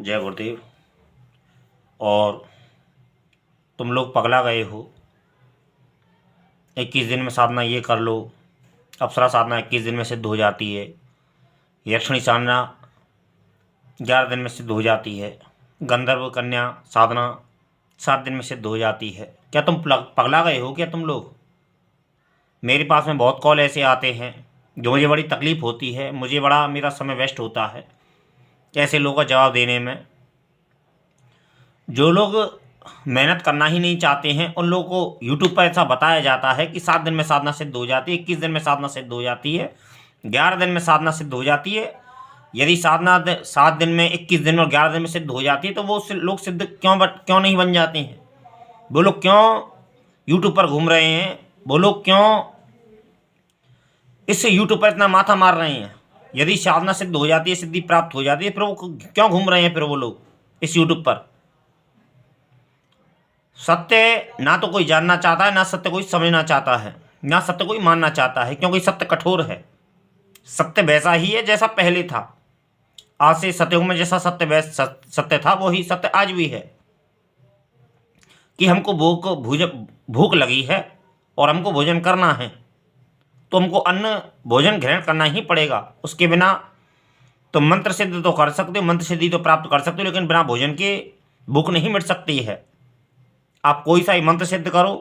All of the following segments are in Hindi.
जय गुरुदेव। और तुम लोग पगला गए हो। 21 दिन में साधना ये कर लो। अप्सरा साधना 21 दिन में सिद्ध हो जाती है। यक्षिणी साधना 11 दिन में सिद्ध हो जाती है। गंधर्व कन्या साधना 7 दिन में सिद्ध हो जाती है। क्या तुम पगला गए हो क्या तुम लोग? मेरे पास में बहुत कॉल ऐसे आते हैं जो मुझे बड़ी तकलीफ़ होती है। मुझे बड़ा मेरा समय वेस्ट होता है ऐसे लोगों का जवाब देने में। जो लोग मेहनत करना ही नहीं चाहते हैं उन लोगों को यूट्यूब पर ऐसा बताया जाता है कि 7 दिन में साधना सिद्ध हो जाती है, 21 दिन में साधना सिद्ध हो जाती है, 11 दिन में साधना सिद्ध हो जाती है। यदि साधना 7 दिन में, 21 दिन और 11 दिन में सिद्ध हो जाती है तो वो लोग सिद्ध क्यों नहीं बन जाते हैं? वो लोग क्यों यूट्यूब पर घूम रहे हैं? वो लोग क्यों इससे यूट्यूब पर इतना माथा मार रहे हैं? यदि साधना सिद्ध हो जाती है, सिद्धि प्राप्त हो जाती है, फिर वो क्यों घूम रहे हैं फिर वो लोग इस यूट्यूब पर? सत्य ना तो कोई जानना चाहता है, ना सत्य कोई समझना चाहता है, ना सत्य कोई मानना चाहता है, क्योंकि सत्य कठोर है। सत्य वैसा ही है जैसा पहले था। आज से सतयुग में जैसा सत्य था वही सत्य आज भी है कि हमको भूख लगी है और हमको भोजन करना है तो हमको अन्न भोजन ग्रहण करना ही पड़ेगा। उसके बिना तो मंत्र सिद्ध तो कर सकते हो, मंत्र सिद्धि तो प्राप्त कर सकते हो, लेकिन बिना भोजन के भूख नहीं मिट सकती है। आप कोई सा ही मंत्र सिद्ध करो,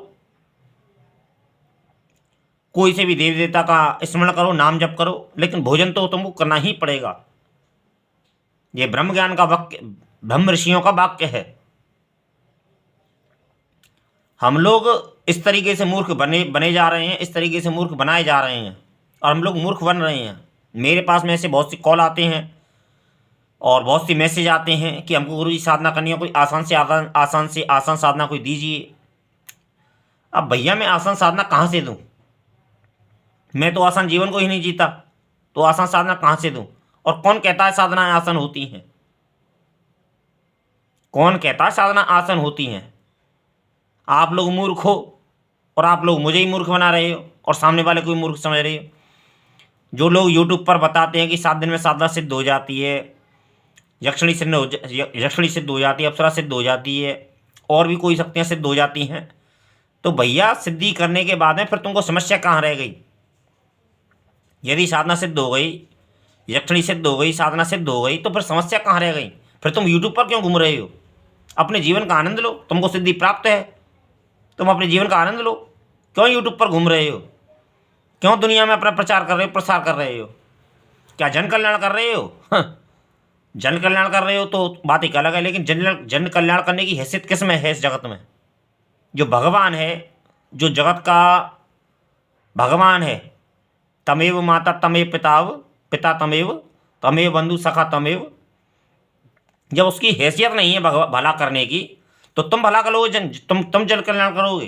कोई से भी देवी देवता का स्मरण करो, नाम जप करो, लेकिन भोजन तो तुमको करना ही पड़ेगा। ये ब्रह्म ज्ञान का वाक्य, ब्रह्म ऋषियों का वाक्य है। हम लोग इस तरीके से मूर्ख बने जा रहे हैं, इस तरीके से मूर्ख बनाए जा रहे हैं और हम लोग मूर्ख बन रहे हैं। मेरे पास में ऐसे बहुत सी कॉल आते हैं और बहुत सी मैसेज आते हैं कि हमको गुरुजी साधना करनी है, कोई आसान साधना कोई दीजिए। अब भैया मैं आसान साधना कहाँ से दूँ? मैं तो आसान जीवन को ही नहीं जीता, तो आसान साधना कहाँ से दूँ? और कौन कहता है साधनाएं आसान होती हैं? कौन कहता है साधना आसान होती हैं? आप लोग मूर्ख हो और आप लोग मुझे ही मूर्ख बना रहे हो और सामने वाले को भी मूर्ख समझ रहे हो। जो लोग यूट्यूब पर बताते हैं कि 7 दिन में साधना सिद्ध हो जाती है, यक्षिणी सिद्ध हो जाती है, अप्सरा सिद्ध हो जाती है, और भी कोई शक्तियाँ सिद्ध हो जाती हैं, तो भैया सिद्धि करने के बाद में फिर तुमको समस्या कहाँ रह गई? यदि साधना सिद्ध हो गई, यक्षिणी सिद्ध हो गई, साधना सिद्ध हो गई, तो फिर समस्या कहाँ रह गई? फिर तुम यूट्यूब पर क्यों घूम रहे हो? अपने जीवन का आनंद लो। तुमको सिद्धि प्राप्त है, तुम अपने जीवन का आनंद लो। क्यों यूट्यूब पर घूम रहे हो? क्यों दुनिया में अपना प्रचार कर रहे हो, प्रसार कर रहे हो? क्या जन कल्याण कर रहे हो? जन कल्याण कर रहे हो तो बात एक अलग है, लेकिन जन कल्याण करने की हैसियत किस में है इस जगत में? जो भगवान है, जो जगत का भगवान है, तमेव माता तमेव पिता तमेव तमेव बंधु सखा तमेव, जब उसकी हैसियत नहीं है भला करने की, तो तुम भला करोगे, तुम जन कल्याण करोगे?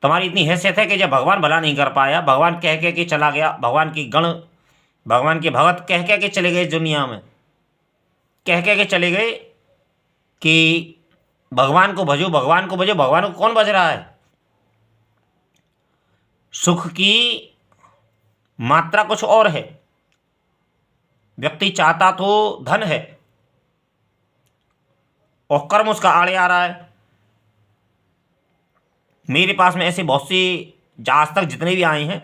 तुम्हारी इतनी हैसियत है कि जब भगवान भला नहीं कर पाया, भगवान कह के चला गया, भगवान के भगत कह के चले गए दुनिया में, कह के चले गए कि भगवान को भजो, भगवान को भजो। भगवान को कौन भज रहा है? सुख की मात्रा कुछ और है। व्यक्ति चाहता तो धन है और कर्म उसका आड़े आ रहा है। मेरे पास में ऐसे बहुत से, आज तक जितने भी आए हैं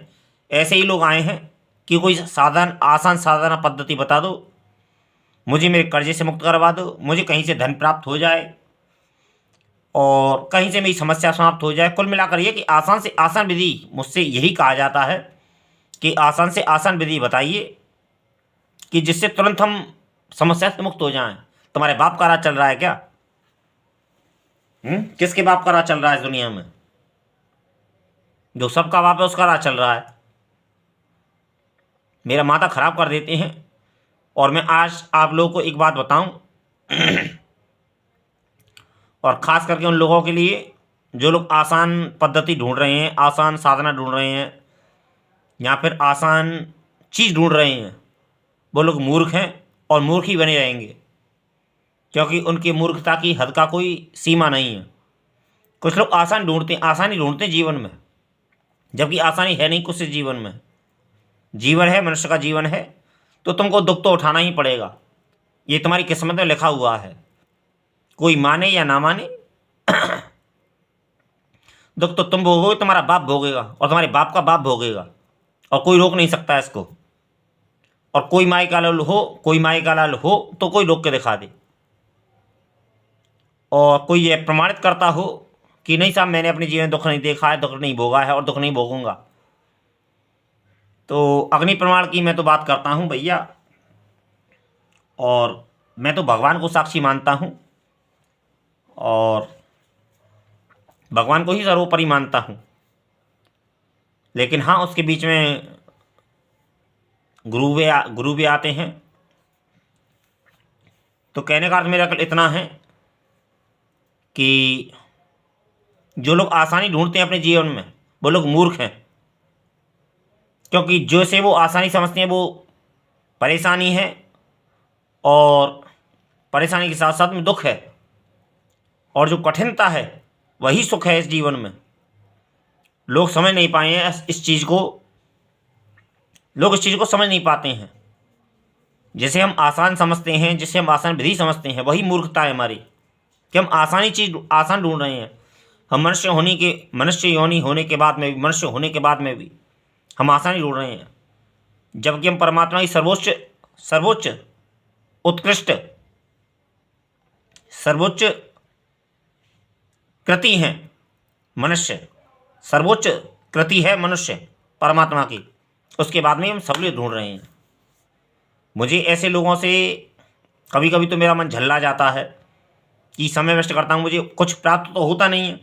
ऐसे ही लोग आए हैं कि कोई आसान साधना पद्धति बता दो, मुझे मेरे कर्जे से मुक्त करवा दो, मुझे कहीं से धन प्राप्त हो जाए और कहीं से मेरी समस्या समाप्त हो जाए। कुल मिलाकर ये कि आसान से आसान विधि, मुझसे यही कहा जाता है कि आसान से आसान विधि बताइए कि जिससे तुरंत हम समस्या से मुक्त हो जाएं। तुम्हारे बाप का राज चल रहा है क्या? किसके बाप का राज चल रहा है दुनिया में? जो सबका बाप है उसका राज चल रहा है। मेरा माथा खराब कर देते हैं। और मैं आज आप लोगों को एक बात बताऊं और ख़ास करके उन लोगों के लिए जो लोग आसान पद्धति ढूंढ रहे हैं, आसान साधना ढूंढ रहे हैं या फिर आसान चीज़ ढूंढ रहे हैं, वो लोग मूर्ख हैं और मूर्ख ही बने रहेंगे, क्योंकि उनकी मूर्खता की हद का कोई सीमा नहीं है। कुछ लोग आसानी ढूंढते हैं जीवन में, जबकि आसानी है नहीं कुछ जीवन में। जीवन है, मनुष्य का जीवन है, तो तुमको दुख तो उठाना ही पड़ेगा। ये तुम्हारी किस्मत में लिखा हुआ है, कोई माने या ना माने। दुख तो तुम भोगोगे, तुम्हारा बाप भोगेगा और तुम्हारे बाप का बाप भोगेगा, और कोई रोक नहीं सकता इसको। और कोई माई का लाल हो, कोई माई का लाल हो तो कोई रोक के दिखा दे, और कोई ये प्रमाणित करता हो कि नहीं साहब मैंने अपने जीवन में दुख नहीं देखा है, दुख नहीं भोगा है और दुख नहीं भोगूंगा, तो अग्नि प्रमाण की मैं तो बात करता हूँ भैया। और मैं तो भगवान को साक्षी मानता हूँ, और भगवान को ही सर्वोपरि मानता हूँ। लेकिन हाँ, उसके बीच में गुरु भी आते हैं। तो कहने का अर्थ मेरा इतना है कि जो लोग आसानी ढूंढते हैं अपने जीवन में वो लोग मूर्ख हैं, क्योंकि जो से वो आसानी समझते हैं वो परेशानी है, और परेशानी के साथ साथ में दुख है, और जो कठिनता है वही सुख है इस जीवन में। लोग समझ नहीं पाए हैं इस चीज़ को, लोग इस चीज़ को समझ नहीं पाते हैं। जिसे हम आसान समझते हैं, जिसे हम आसान विधि समझते हैं, वही मूर्खता है हमारी, कि हम आसानी चीज़ आसान ढूंढ रहे हैं। हम मनुष्य योनि होने के बाद में भी, मनुष्य होने के बाद में भी हम आसानी ढूंढ रहे हैं, जबकि हम परमात्मा की सर्वोच्च उत्कृष्ट सर्वोच्च कृति हैं मनुष्य, सर्वोच्च कृति है मनुष्य परमात्मा की, उसके बाद में हम सब लोग ढूंढ रहे हैं। मुझे ऐसे लोगों से कभी कभी तो मेरा मन झल्ला जाता है कि समय वेस्ट करता हूँ, मुझे कुछ प्राप्त तो होता नहीं है,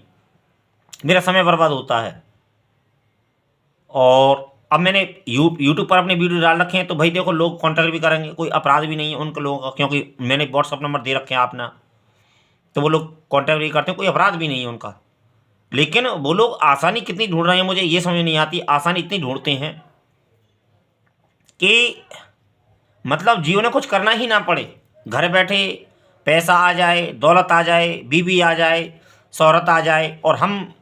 मेरा समय बर्बाद होता है। और अब मैंने यूट्यूब पर अपने वीडियो डाल रखे हैं, तो भाई देखो लोग कॉन्टैक्ट भी करेंगे, कोई अपराध भी नहीं है उनके लोगों का, क्योंकि मैंने व्हाट्सअप नंबर दे रखे हैं अपना, तो वो लोग कॉन्टैक्ट भी करते हैं, कोई अपराध भी नहीं है उनका। लेकिन वो लोग आसानी कितनी ढूंढ रहे हैं मुझे ये समझ नहीं आती। आसानी इतनी ढूंढते हैं कि मतलब जीवन में कुछ करना ही ना पड़े, घर बैठे पैसा आ जाए, दौलत आ जाए, बीवी आ जाए, शोहरत आ जाए, और हम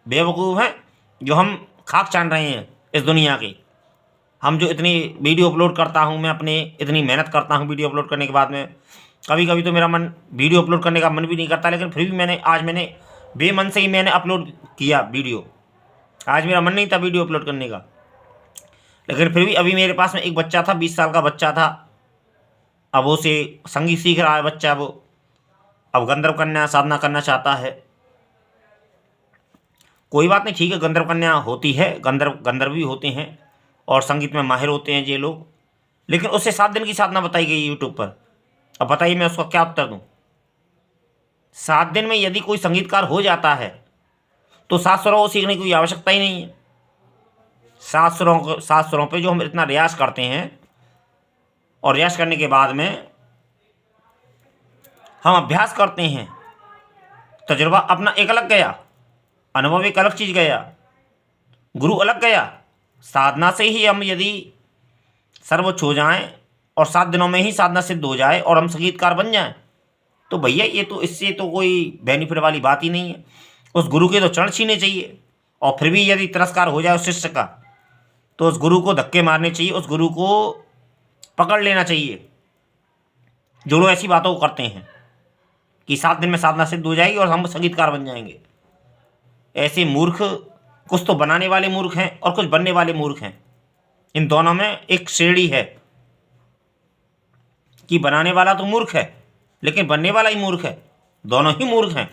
बेवकूफ़ हैं जो हम खाक छान रहे हैं इस दुनिया की। हम जो इतनी वीडियो अपलोड करता हूँ मैं, अपने इतनी मेहनत करता हूँ वीडियो अपलोड करने के बाद में, कभी कभी तो मेरा मन वीडियो अपलोड करने का मन भी नहीं करता, लेकिन फिर भी आज मैंने बेमन से ही मैंने अपलोड किया वीडियो। आज मेरा मन नहीं था वीडियो अपलोड करने का, लेकिन फिर भी अभी मेरे पास में एक बच्चा था, 20 साल का बच्चा था। अब वो से संगीत सीख रहा है बच्चा, वो अब गंधर्व कन्या साधना करना चाहता है। कोई बात नहीं, ठीक है, गंधर्व कन्या होती है, गंधर्व भी होते हैं और संगीत में माहिर होते हैं ये लोग, लेकिन उससे 7 दिन की साधना बताई गई यूट्यूब पर। अब बताइए मैं उसका क्या उत्तर दूं? 7 दिन में यदि कोई संगीतकार हो जाता है तो 7 स्वरों को सीखने की कोई आवश्यकता ही नहीं है। 7 स्वरों पे जो हम इतना रियाज करते हैं, और रियाज करने के बाद में हम अभ्यास करते हैं, तजुर्बा अपना एक अलग गया, अनुभव एक अलग चीज़ गया, गुरु अलग गया। साधना से ही हम यदि सर्वोच्च हो जाएं और 7 दिनों में ही साधना सिद्ध हो जाए और हम संगीतकार बन जाएं, तो भैया ये तो इससे तो कोई बेनिफिट वाली बात ही नहीं है। उस गुरु के तो चरण छीने चाहिए, और फिर भी यदि तिरस्कार हो जाए उस शिष्य का, तो उस गुरु को धक्के मारने चाहिए, उस गुरु को पकड़ लेना चाहिए। जो लोग ऐसी बातों को करते हैं कि 7 दिन में साधना सिद्ध हो जाएगी और हम संगीतकार बन जाएंगे, ऐसे मूर्ख, कुछ तो बनाने वाले मूर्ख हैं और कुछ बनने वाले मूर्ख हैं। इन दोनों में एक श्रेणी है कि बनाने वाला तो मूर्ख है, लेकिन बनने वाला ही मूर्ख है, दोनों ही मूर्ख हैं।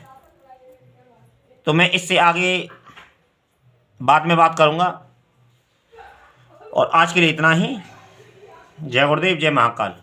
तो मैं इससे आगे बाद में बात करूंगा, और आज के लिए इतना ही। जय गुरुदेव, जय महाकाल।